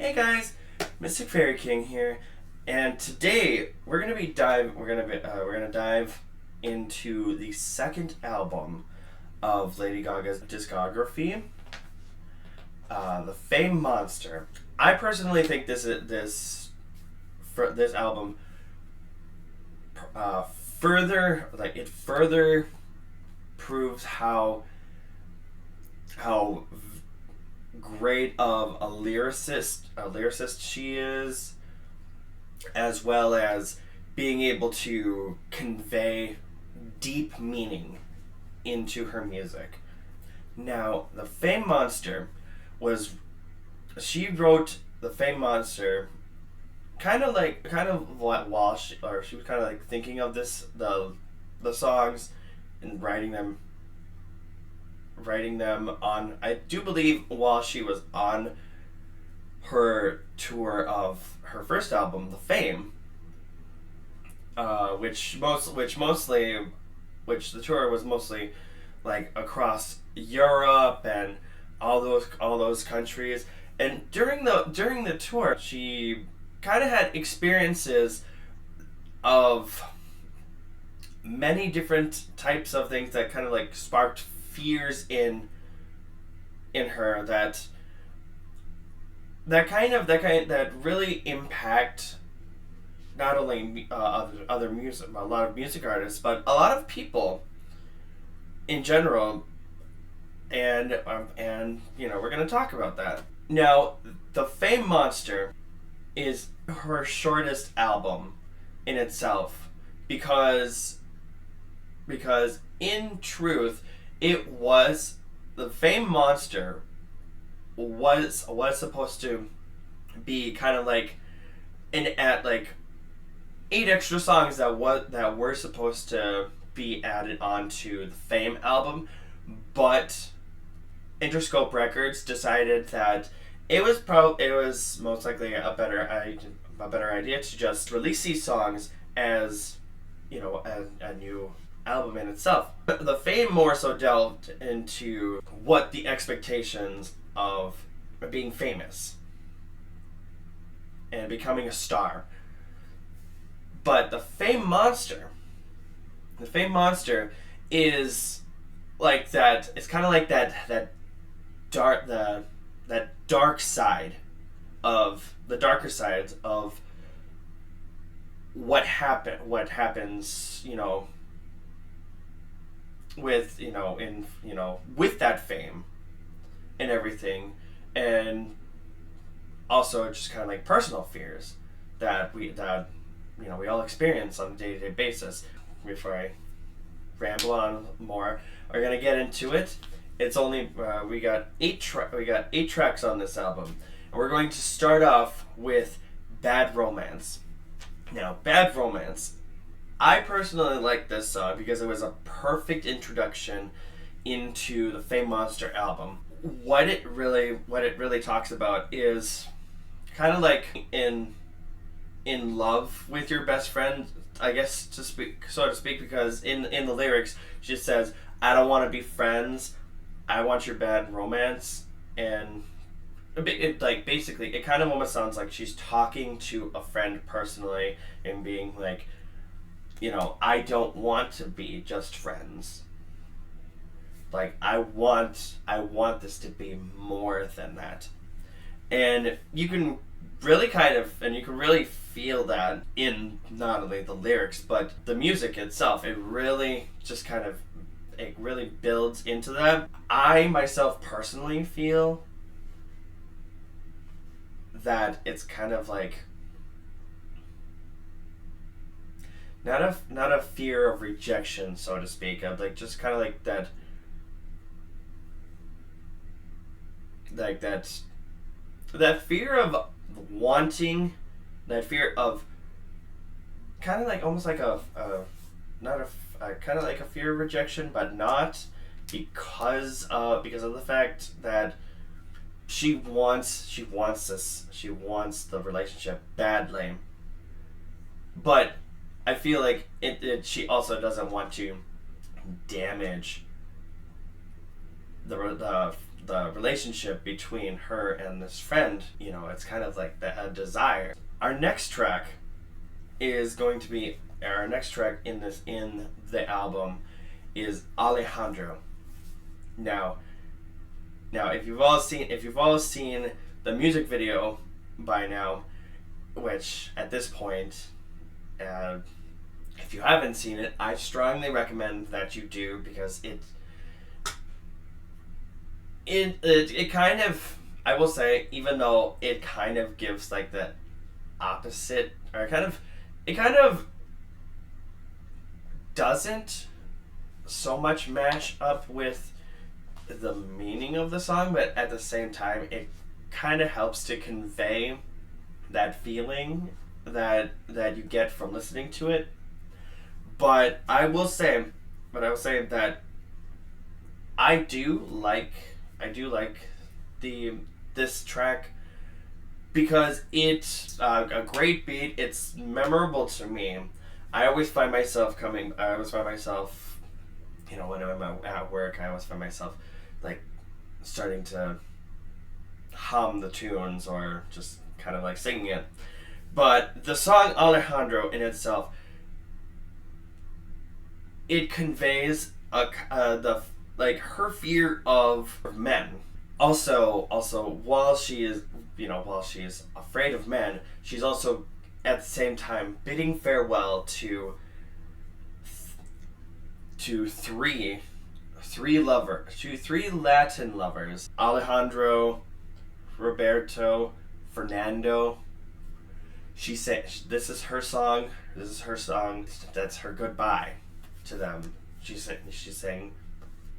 Hey guys, Mystic Fairy King here, and today we're gonna dive into the second album of Lady Gaga's discography, the Fame Monster. I personally think this album further proves how great of a lyricist she is, as well as being able to convey deep meaning into her music. Now, the Fame Monster was she wrote the Fame Monster while she was kind of like thinking of the songs and writing them on, I do believe, while she was on her tour of her first album, The Fame, which the tour was mostly like across Europe and all those countries. And during the tour, she kind of had experiences of many different types of things that kind of like sparked fears in her that really impact not only a lot of music artists, but a lot of people in general. And we're gonna talk about that now. The Fame Monster is her shortest album in itself, because in truth, the Fame Monster was supposed to be kind of like like 8 extra songs that were supposed to be added onto the Fame album, but Interscope Records decided that it was most likely a better idea to just release these songs as a new album in itself. The Fame more so delved into what the expectations of being famous and becoming a star. But the Fame Monster is like that. It's kind of like that darker side of what happens, with that fame and everything, and also just kind of like personal fears that we all experience on a day-to-day basis. Before I ramble on more, we're gonna get into it. It's only we got eight tracks on this album, and we're going to start off with Bad Romance. Now, Bad Romance, I personally like this song because it was a perfect introduction into the Fame Monster album. What it really talks about is kind of like in love with your best friend, I guess, so to speak, because in the lyrics she says, "I don't want to be friends, I want your bad romance." And basically it kind of almost sounds like she's talking to a friend personally and being like, I don't want to be just friends. Like, I want this to be more than that. And you can really feel that in not only the lyrics but the music itself. It really builds into that. I myself personally feel that it's kind of like not a fear of rejection, so to speak, of like just kind of like that fear of wanting, that fear of kind of like almost like a not a kind of like a fear of rejection, but not because of the fact that she wants the relationship badly. But I feel like she also doesn't want to damage the relationship between her and this friend. It's kind of like a desire. Our next track is going to be our next track in the album is Alejandro. Now, if you've all seen the music video by now, which at this point, if you haven't seen it, I strongly recommend that you do, because it kind of, I will say, even though it kind of gives like the opposite, or it kind of doesn't so much mash up with the meaning of the song, but at the same time it kind of helps to convey that feeling that you get from listening to it. But I will say that I do like this track, because it's a great beat. It's memorable to me. I always find myself, when I'm at work, I always find myself like starting to hum the tunes, or just kind of like singing it. But the song Alejandro in itself, it conveys her fear of men. Also, while she is afraid of men, she's also at the same time bidding farewell to three Latin lovers: Alejandro, Roberto, Fernando. She said this is her song. That's her goodbye to them. She's saying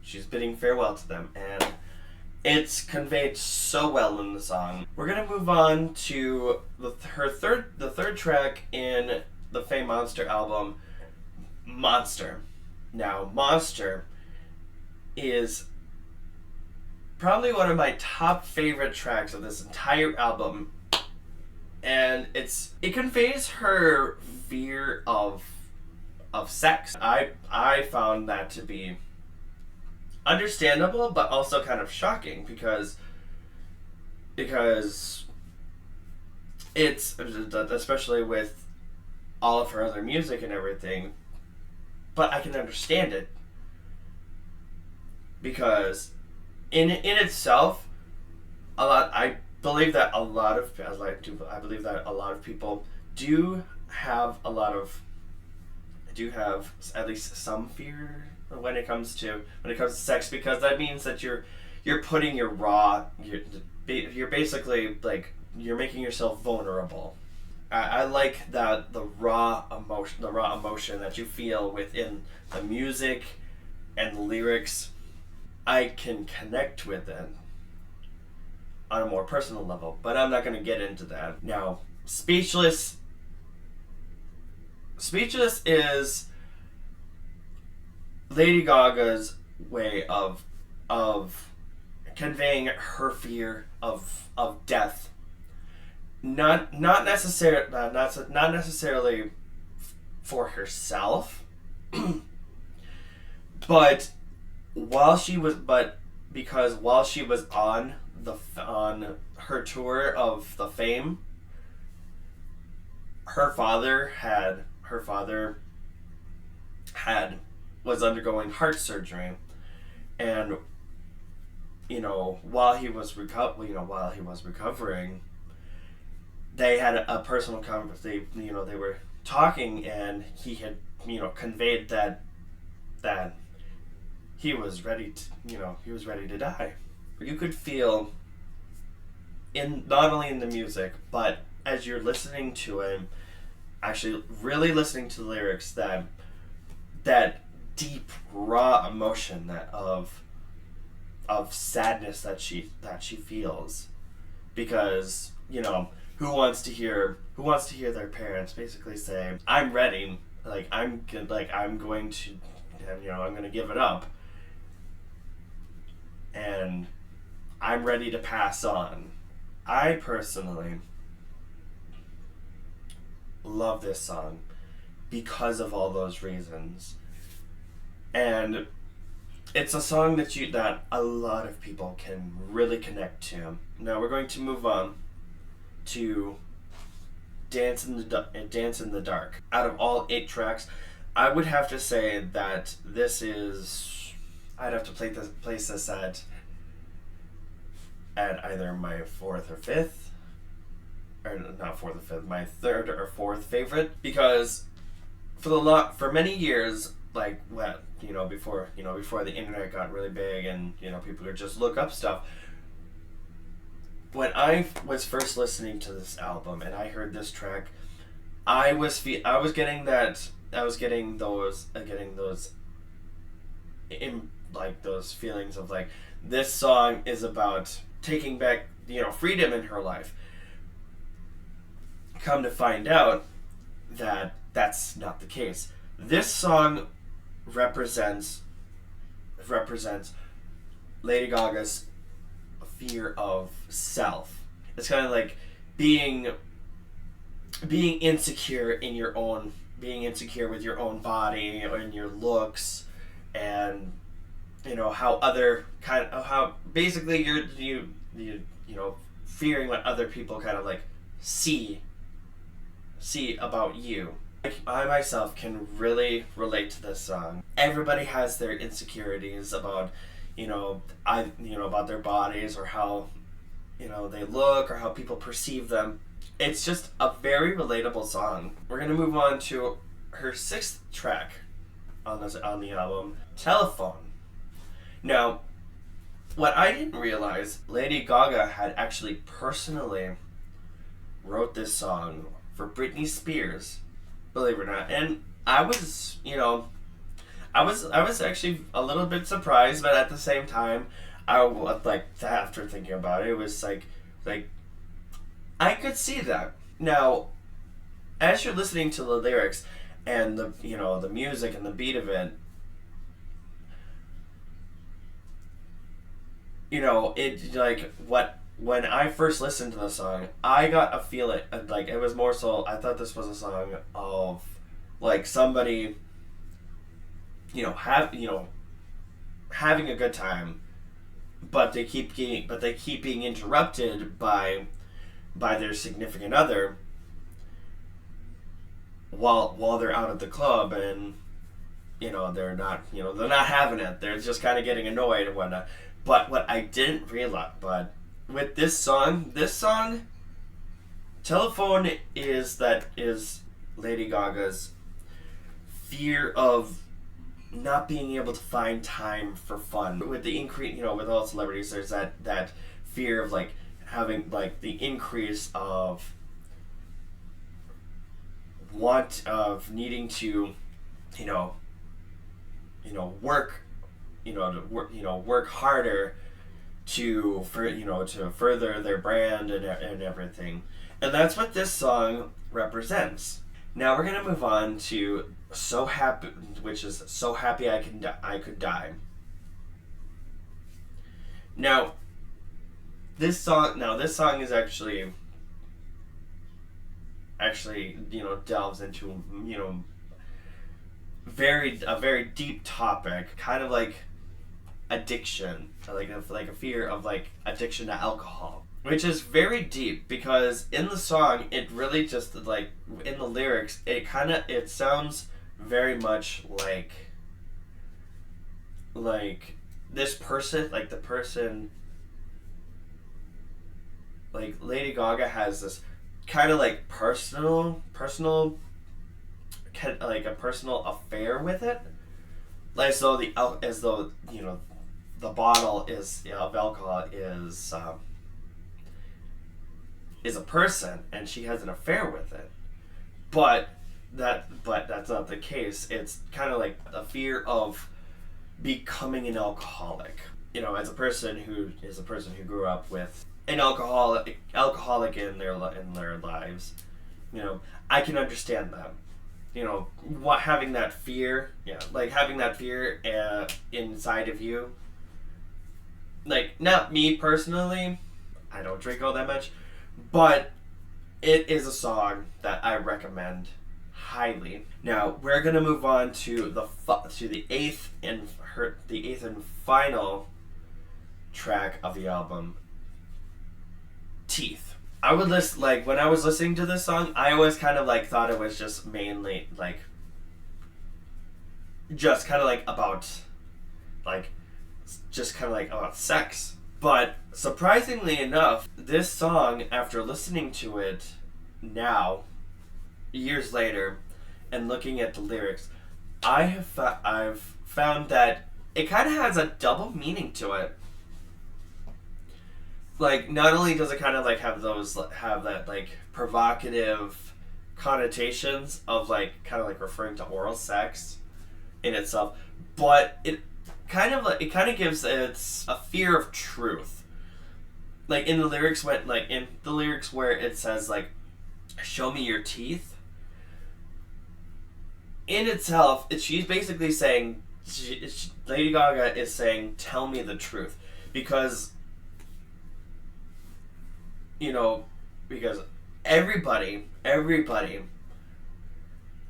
she's bidding farewell to them, and it's conveyed so well in the song. We're gonna move on to the third track in the Fame Monster album, Monster. Now, Monster is probably one of my top favorite tracks of this entire album, and it conveys her fear of sex. I found that to be understandable, but also kind of shocking, because it's, especially with all of her other music and everything, but I can understand it, because in itself, I believe that a lot of people do have at least some fear when it comes to sex, because that means that you're putting you're basically like, you're making yourself vulnerable. I like that the raw emotion that you feel within the music and the lyrics. I can connect with it on a more personal level, but I'm not going to get into that now. Speechless is Lady Gaga's way of conveying her fear of death. Not necessarily for herself, but because while she was on her tour of the Fame, her father was undergoing heart surgery, and while he was recovering, they had a personal conversation. They were talking, and he had conveyed that he was ready to die. You could feel, not only in the music, but as you're listening to him, actually really listening to the lyrics, that deep raw emotion of sadness that she feels, because who wants to hear their parents basically say, I'm ready, I'm going to give it up, and I'm ready to pass on. I personally love this song because of all those reasons. And it's a song that a lot of people can really connect to. Now we're going to move on to Dance in the Dark. Out of all 8 tracks, I would have to say that this is. I'd have to place this at either my fourth or fifth, or not fourth or fifth, my third or fourth favorite, because for many years, like what before the internet got really big and people could just look up stuff. When I was first listening to this album and I heard this track, I was getting those feelings of like, this song is about taking back freedom in her life. Come to find out that that's not the case. This song represents Lady Gaga's fear of self. It's kind of like being insecure being insecure with your own body and your looks, and how basically you fearing what other people kind of like see about you. I myself can really relate to this song. Everybody has their insecurities about about their bodies, or how they look, or how people perceive them. It's just a very relatable song. We're gonna move on to her 6th track on the album, Telephone. Now, what I didn't realize, Lady Gaga had actually personally wrote this song for Britney Spears, believe it or not. And I was actually a little bit surprised, but at the same time, I was like, after thinking about it, it was like I could see that. Now, as you're listening to the lyrics and the music and the beat of it, it like when I first listened to the song, I got a feeling like it was more so. I thought this was a song of like somebody having a good time, but they keep being interrupted by their significant other while they're out at the club, and they're not having it. They're just kind of getting annoyed and whatnot. But what I didn't realize, but with this song, Telephone is Lady Gaga's fear of not being able to find time for fun. With the increase, with all celebrities, there's that fear of like having like the increase of want of needing to, work, work harder to further their brand and everything. And that's what this song represents. Now we're gonna move on to So Happy, which is So Happy I Could Die. Now this song is actually delves into a very deep topic, kind of like addiction, like a fear of like addiction to alcohol, which is very deep, because in the song it really just like in the lyrics it sounds very much like this person, like the person, like Lady Gaga has this kind of like personal like a personal affair with it, as though the bottle of alcohol is a person, and she has an affair with it. But that's not the case. It's kind of like a fear of becoming an alcoholic. As a person who grew up with an alcoholic in their lives, I can understand that. Having that fear, having that fear inside of you. Like, not me personally, I don't drink all that much, but it is a song that I recommend highly. Now we're gonna move on to the eighth and final track of the album, Teeth. I would list like when I was listening to this song, I always kind of like thought it was just mainly like just kind of like about like just kind of like about sex. But surprisingly enough, this song, after listening to it now, years later, and looking at the lyrics, I've found that it kind of has a double meaning to it. Like, not only does it kind of like have that like provocative connotations of like kind of like referring to oral sex in itself, but it kind of gives it's a fear of truth. Like in the lyrics where it says like, "Show me your teeth." In itself, she's basically saying, Lady Gaga is saying, "Tell me the truth," because because everybody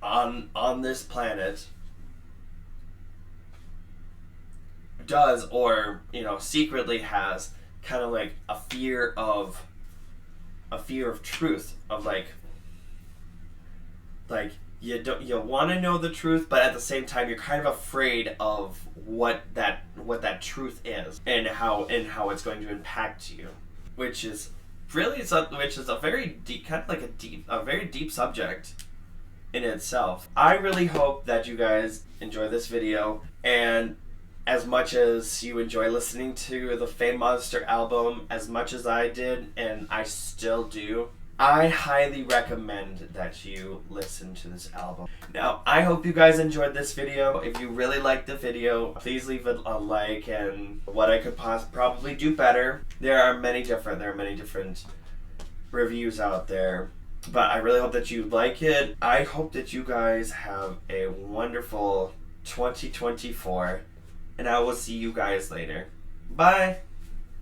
on this planet does, or secretly has, kind of like a fear of truth, of like you want to know the truth, but at the same time you're kind of afraid of what that truth is, and how it's going to impact you, which is a very deep, kind of like a very deep subject in itself. I really hope that you guys enjoy this video, and as much as you enjoy listening to the Fame Monster album as much as I did, and I still do, I highly recommend that you listen to this album. Now, I hope you guys enjoyed this video. If you really liked the video, please leave it a like, and what I could probably do better. There are many different reviews out there, but I really hope that you like it. I hope that you guys have a wonderful 2024, and I will see you guys later. Bye!